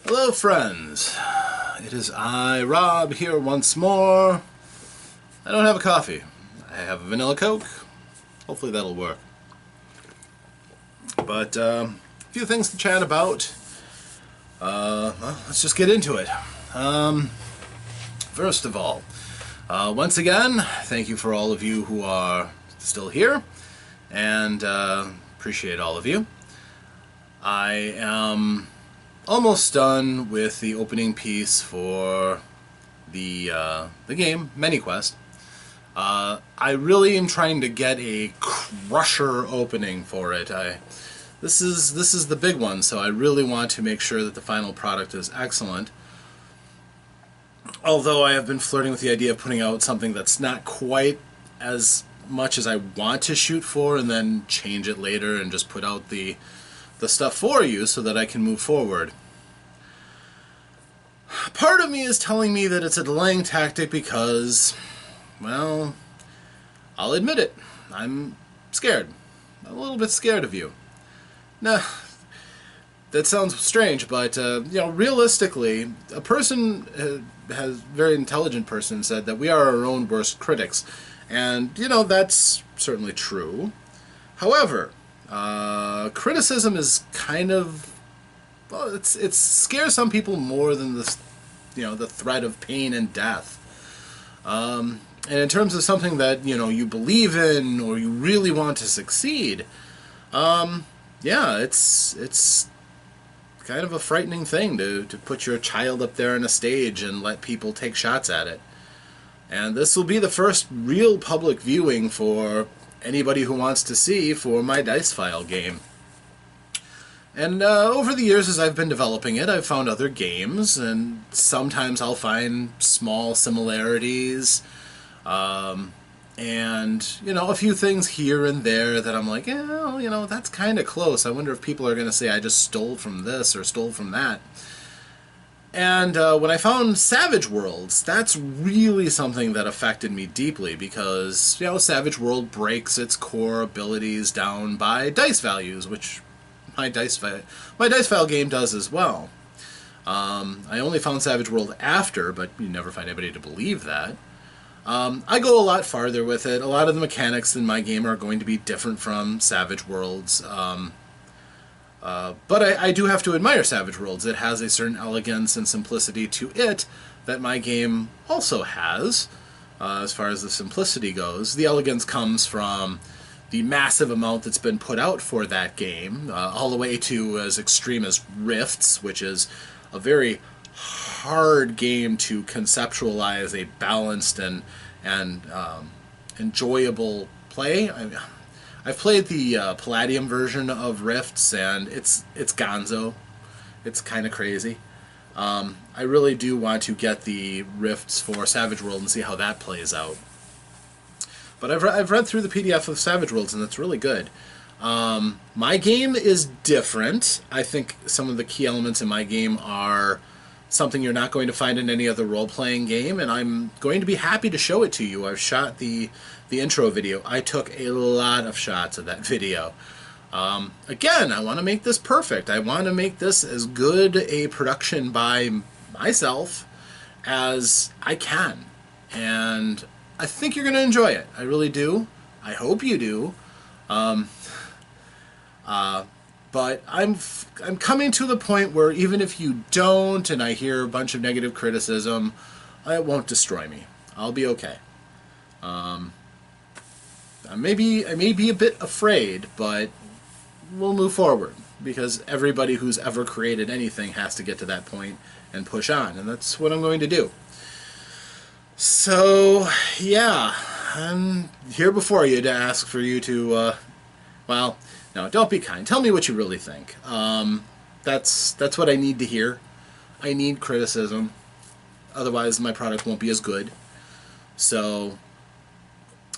Hello friends, it is I, Rob, here once more. I don't have a coffee. I have a vanilla Coke. Hopefully that'll work. But a few things to chat about. Well, let's just get into it. First of all, once again, thank you for all of you who are still here, and appreciate all of you. I am almost done with the opening piece for the game ManyQuest. I really am trying to get a crusher opening for it. This is the big one, so I really want to make sure that the final product is excellent. Although I have been flirting with the idea of putting out something that's not quite as much as I want to shoot for, and then change it later and just put out the stuff for you so that I can move forward. Part of me is telling me that it's a delaying tactic because, well, I'll admit it, I'm scared. I'm a little bit scared of you. Nah, that sounds strange, but realistically, a very intelligent person said that we are our own worst critics, and that's certainly true. However, criticism is kind of, well, it scares some people more than the threat of pain and death. And in terms of something that you believe in or you really want to succeed, yeah, it's kind of a frightening thing to put your child up there on a stage and let people take shots at it. And this will be the first real public viewing for anybody who wants to see for my Dice File game. And over the years as I've been developing it, I've found other games, and sometimes I'll find small similarities, and a few things here and there that I'm like, that's kind of close. I wonder if people are going to say I just stole from this or stole from that. And when I found Savage Worlds, that's really something that affected me deeply because, Savage World breaks its core abilities down by dice values, which my Dice File game does as well. I only found Savage World after, but you never find anybody to believe that. I go a lot farther with it. A lot of the mechanics in my game are going to be different from Savage Worlds. But I do have to admire Savage Worlds. It has a certain elegance and simplicity to it that my game also has, as far as the simplicity goes. The elegance comes from the massive amount that's been put out for that game, all the way to as extreme as Rifts, which is a very hard game to conceptualize a balanced and enjoyable play. I've played the Palladium version of Rifts, and it's gonzo. It's kind of crazy. I really do want to get the Rifts for Savage World and see how that plays out. But I've read through the PDF of Savage Worlds, and it's really good. My game is different. I think some of the key elements in my game are something you're not going to find in any other role-playing game, and I'm going to be happy to show it to you. I've shot the intro video. I took a lot of shots of that video. Again, I want to make this perfect. I want to make this as good a production by myself as I can. And I think you're going to enjoy it. I really do. I hope you do. But I'm coming to the point where even if you don't, and I hear a bunch of negative criticism, it won't destroy me. I'll be okay. I may be a bit afraid, but we'll move forward because everybody who's ever created anything has to get to that point and push on, and that's what I'm going to do. So, yeah, I'm here before you to ask for you to, well, no, don't be kind. Tell me what you really think. That's what I need to hear. I need criticism. Otherwise, my product won't be as good. So,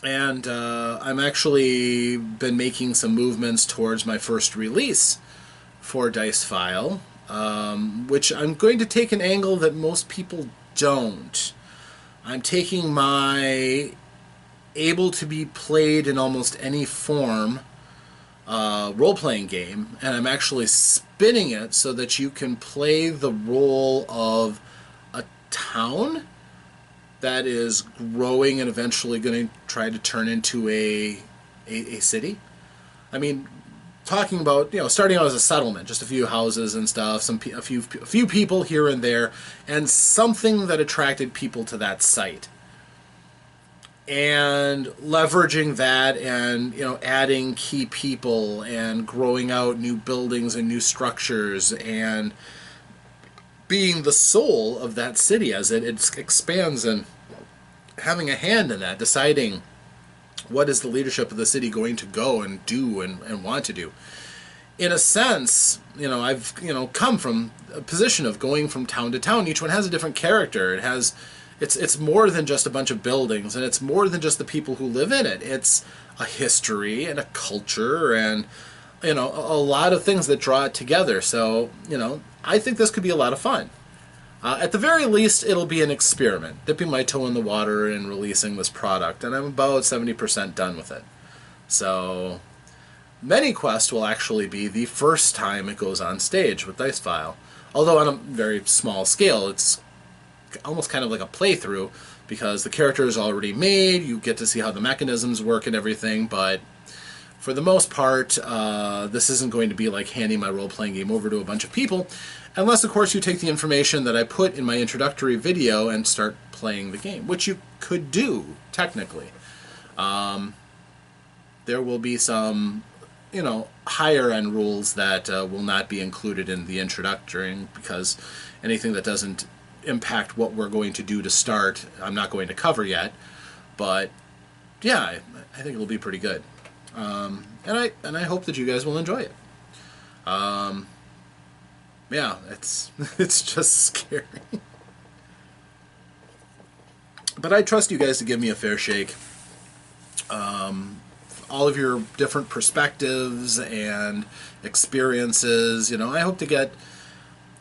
and I'm actually been making some movements towards my first release for Dice File, which I'm going to take an angle that most people don't. I'm taking my able to be played in almost any form role-playing game, and I'm actually spinning it so that you can play the role of a town that is growing and eventually going to try to turn into a city. I mean, talking about, starting out as a settlement, just a few houses and stuff, a few people here and there, and something that attracted people to that site, and leveraging that, and adding key people and growing out new buildings and new structures, and being the soul of that city as it expands, and having a hand in that, deciding what is the leadership of the city going to go and do and want to do. In a sense, I've come from a position of going from town to town. Each one has a different character. It's more than just a bunch of buildings, and it's more than just the people who live in it. It's a history and a culture and a lot of things that draw it together. So I think this could be a lot of fun. At the very least, it'll be an experiment, dipping my toe in the water and releasing this product, and I'm about 70% done with it. So ManyQuest will actually be the first time it goes on stage with Dicefile. Although on a very small scale, it's almost kind of like a playthrough, because the character is already made, you get to see how the mechanisms work and everything, but for the most part, this isn't going to be like handing my role-playing game over to a bunch of people, unless, of course, you take the information that I put in my introductory video and start playing the game, which you could do, technically. There will be some, higher-end rules that will not be included in the introductory, because anything that doesn't impact what we're going to do to start, I'm not going to cover yet. But, yeah, I think it'll be pretty good. And I hope that you guys will enjoy it. Yeah, it's just scary. But I trust you guys to give me a fair shake. All of your different perspectives and experiences, I hope to get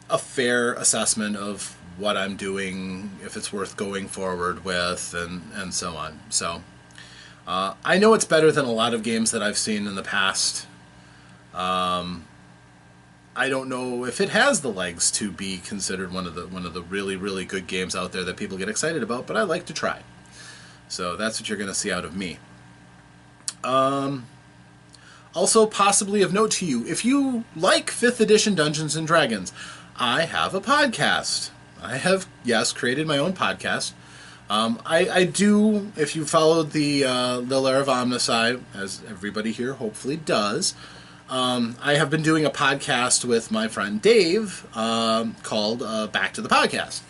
a fair assessment of what I'm doing, if it's worth going forward with, and so on. So I know it's better than a lot of games that I've seen in the past. I don't know if it has the legs to be considered one of the really, really good games out there that people get excited about, but I like to try. So that's what you're going to see out of me. Also, possibly of note to you, if you like 5th edition Dungeons & Dragons, I have a podcast. I have, yes, created my own podcast. I do, if you followed the Lair of Omnicide, as everybody here hopefully does, I have been doing a podcast with my friend Dave called Back to the Podcast,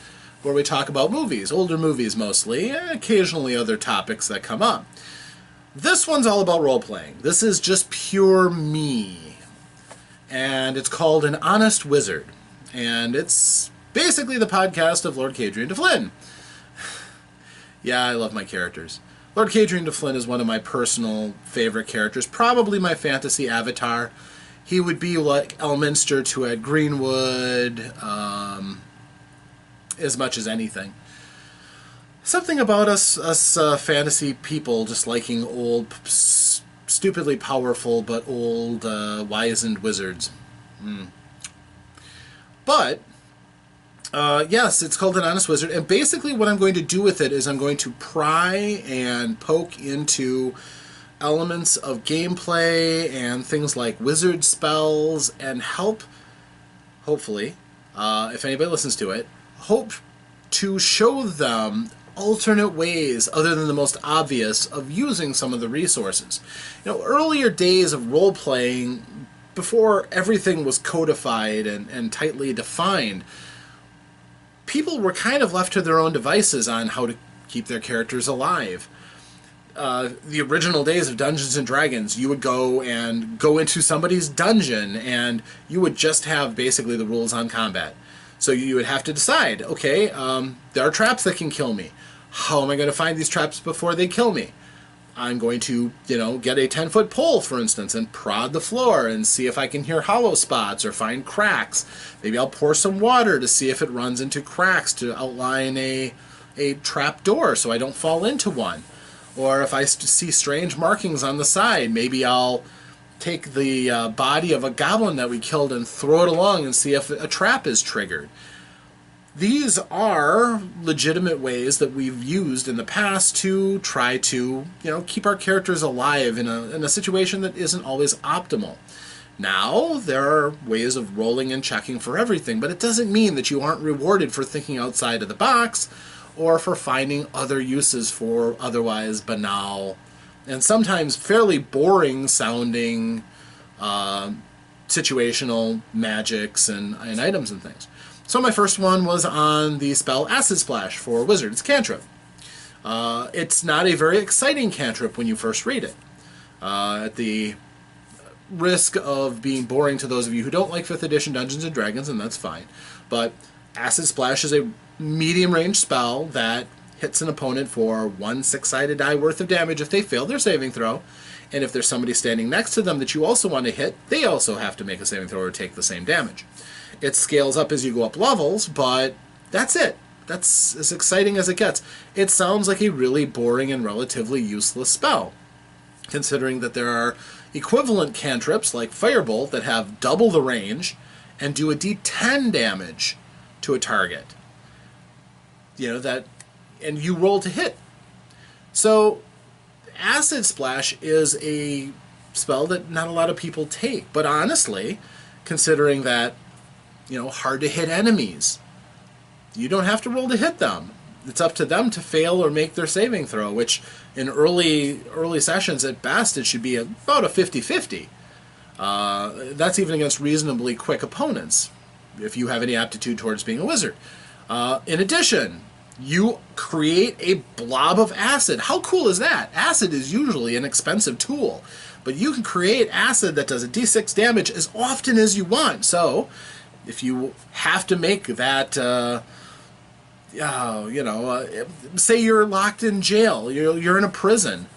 where we talk about movies, older movies mostly, and occasionally other topics that come up. This one's all about role-playing. This is just pure me. And it's called An Honest Wizard. And it's basically the podcast of Lord Kadrian de Flynn. Yeah, I love my characters. Lord Kadrian de Flynn is one of my personal favorite characters, probably my fantasy avatar. He would be like Elminster to Ed Greenwood, as much as anything. Something about us fantasy people just liking old, stupidly powerful but old, wizened wizards. But yes, it's called An Honest Wizard, and basically what I'm going to do with it is I'm going to pry and poke into elements of gameplay and things like wizard spells, and help, hopefully, if anybody listens to it, hope to show them alternate ways other than the most obvious of using some of the resources. Earlier days of role-playing, before everything was codified and tightly defined, people were kind of left to their own devices on how to keep their characters alive. The original days of Dungeons & Dragons, you would go into somebody's dungeon, and you would just have basically the rules on combat. So you would have to decide, okay, there are traps that can kill me. How am I going to find these traps before they kill me? I'm going to, get a 10-foot pole, for instance, and prod the floor and see if I can hear hollow spots or find cracks. Maybe I'll pour some water to see if it runs into cracks to outline a trap door so I don't fall into one. Or if I see strange markings on the side, maybe I'll take the body of a goblin that we killed and throw it along and see if a trap is triggered. These are legitimate ways that we've used in the past to try to, keep our characters alive in a situation that isn't always optimal. Now, there are ways of rolling and checking for everything, but it doesn't mean that you aren't rewarded for thinking outside of the box or for finding other uses for otherwise banal and sometimes fairly boring sounding situational magics and items and things. So my first one was on the spell Acid Splash for Wizard. It's a cantrip. It's not a very exciting cantrip when you first read it. At the risk of being boring to those of you who don't like 5th edition Dungeons & Dragons, and that's fine, but Acid Splash is a medium-range spell that hits an opponent for 1 6-sided die worth of damage if they fail their saving throw, and if there's somebody standing next to them that you also want to hit, they also have to make a saving throw or take the same damage. It scales up as you go up levels, but that's it. That's as exciting as it gets. It sounds like a really boring and relatively useless spell, considering that there are equivalent cantrips like Firebolt that have double the range and do a d10 damage to a target. And you roll to hit. So Acid Splash is a spell that not a lot of people take, but honestly, considering that hard to hit enemies, you don't have to roll to hit them. It's up to them to fail or make their saving throw, which in early sessions at best it should be about a 50-50. That's even against reasonably quick opponents, if you have any aptitude towards being a wizard. In addition, you create a blob of acid. How cool is that? Acid is usually an expensive tool, but you can create acid that does a d6 damage as often as you want. So if you have to make that, say you're locked in jail, you're in a prison.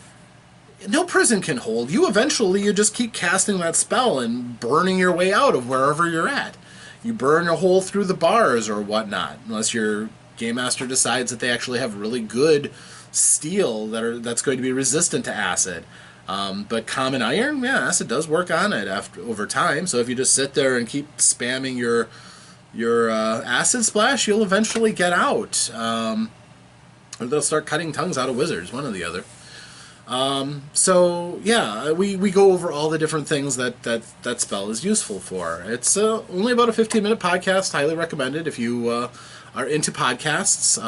No prison can hold you. Eventually, you just keep casting that spell and burning your way out of wherever you're at. You burn a hole through the bars or whatnot, unless your game master decides that they actually have really good steel that's going to be resistant to acid. But common iron, acid does work on it over time. So if you just sit there and keep spamming your Acid Splash, you'll eventually get out. Or they'll start cutting tongues out of wizards, one or the other. We go over all the different things that spell is useful for. It's only about a 15-minute podcast, highly recommended if you are into podcasts.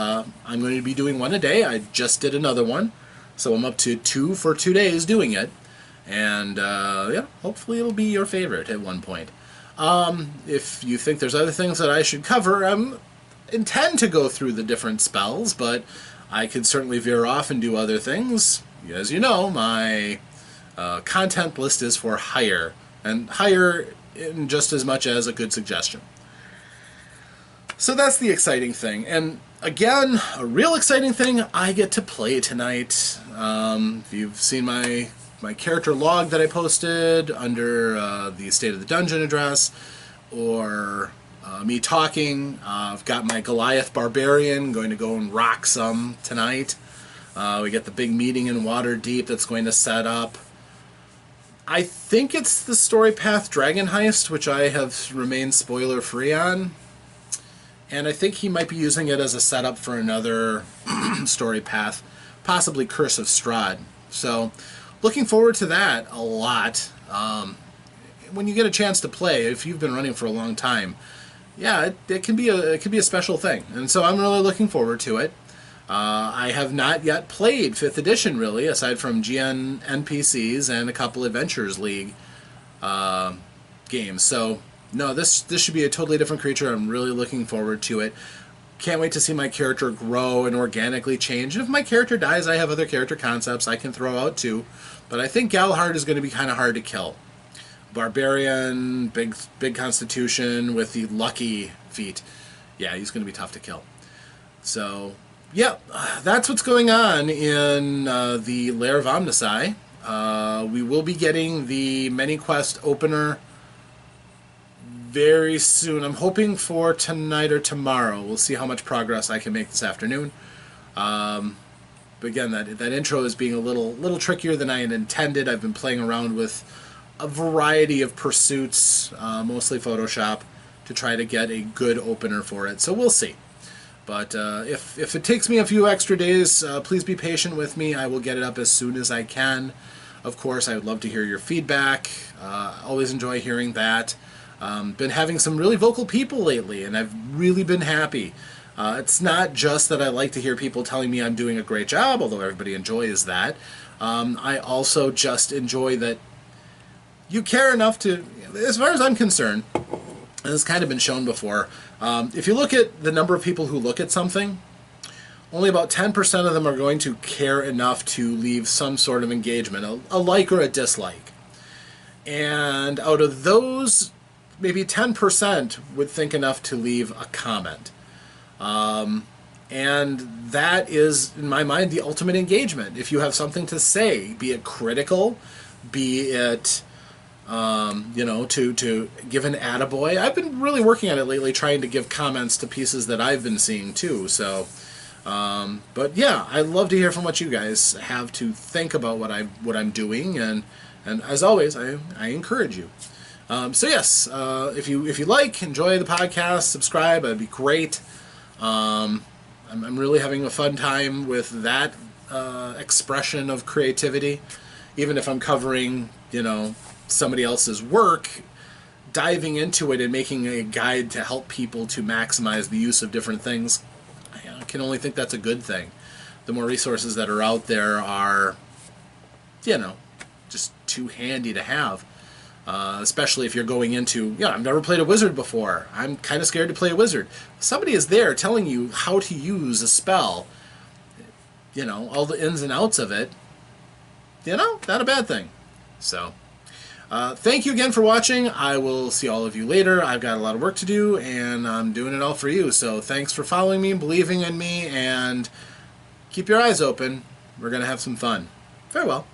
I'm going to be doing one a day. I just did another one, so I'm up to 2 for 2 days doing it. And hopefully it'll be your favorite at one point. If you think there's other things that I should cover, I intend to go through the different spells, but I could certainly veer off and do other things. As you know, my content list is for hire, and hire in just as much as a good suggestion. So that's the exciting thing. And again, a real exciting thing, I get to play tonight. If you've seen my character log that I posted under the State of the Dungeon address, or me talking, I've got my Goliath Barbarian going to go and rock some tonight. We get the big meeting in Waterdeep that's going to set up. I think it's the Story Path Dragon Heist, which I have remained spoiler-free on. And I think he might be using it as a setup for another story path, possibly Curse of Strahd. So, looking forward to that a lot. When you get a chance to play, if you've been running for a long time, it can be a special thing. And so I'm really looking forward to it. I have not yet played 5th edition, really, aside from GN NPCs and a couple Adventures League games. So, no, this should be a totally different creature. I'm really looking forward to it. Can't wait to see my character grow and organically change. And if my character dies, I have other character concepts I can throw out too. But I think Galahad is going to be kind of hard to kill. Barbarian, big constitution with the lucky feat. Yeah, he's going to be tough to kill. So, that's what's going on in the Lair of Omnissiah. We will be getting the ManyQuest opener very soon. I'm hoping for tonight or tomorrow. We'll see how much progress I can make this afternoon. But again, that intro is being a little trickier than I had intended. I've been playing around with a variety of pursuits, mostly Photoshop, to try to get a good opener for it. So we'll see. But if it takes me a few extra days, please be patient with me. I will get it up as soon as I can. Of course, I would love to hear your feedback. Always enjoy hearing that. Been having some really vocal people lately, and I've really been happy. It's not just that I like to hear people telling me I'm doing a great job, although everybody enjoys that. I also just enjoy that you care enough to, as far as I'm concerned, and it's kind of been shown before, if you look at the number of people who look at something, only about 10% of them are going to care enough to leave some sort of engagement, a like or a dislike. And out of those, maybe 10% would think enough to leave a comment. And that is, in my mind, the ultimate engagement. If you have something to say, be it critical, be it, to give an attaboy. I've been really working on it lately, trying to give comments to pieces that I've been seeing too. So, but yeah, I'd love to hear from what you guys have to think about what I'm doing, and as always, I encourage you. So yes, if you enjoy the podcast, subscribe. That'd be great. I'm really having a fun time with that expression of creativity, even if I'm covering, somebody else's work, diving into it and making a guide to help people to maximize the use of different things. I can only think that's a good thing. The more resources that are out there are, just too handy to have. Especially if you're going into, I've never played a wizard before. I'm kind of scared to play a wizard. If somebody is there telling you how to use a spell, all the ins and outs of it, not a bad thing. So, thank you again for watching. I will see all of you later. I've got a lot of work to do, and I'm doing it all for you. So thanks for following me, believing in me, and keep your eyes open. We're going to have some fun. Farewell.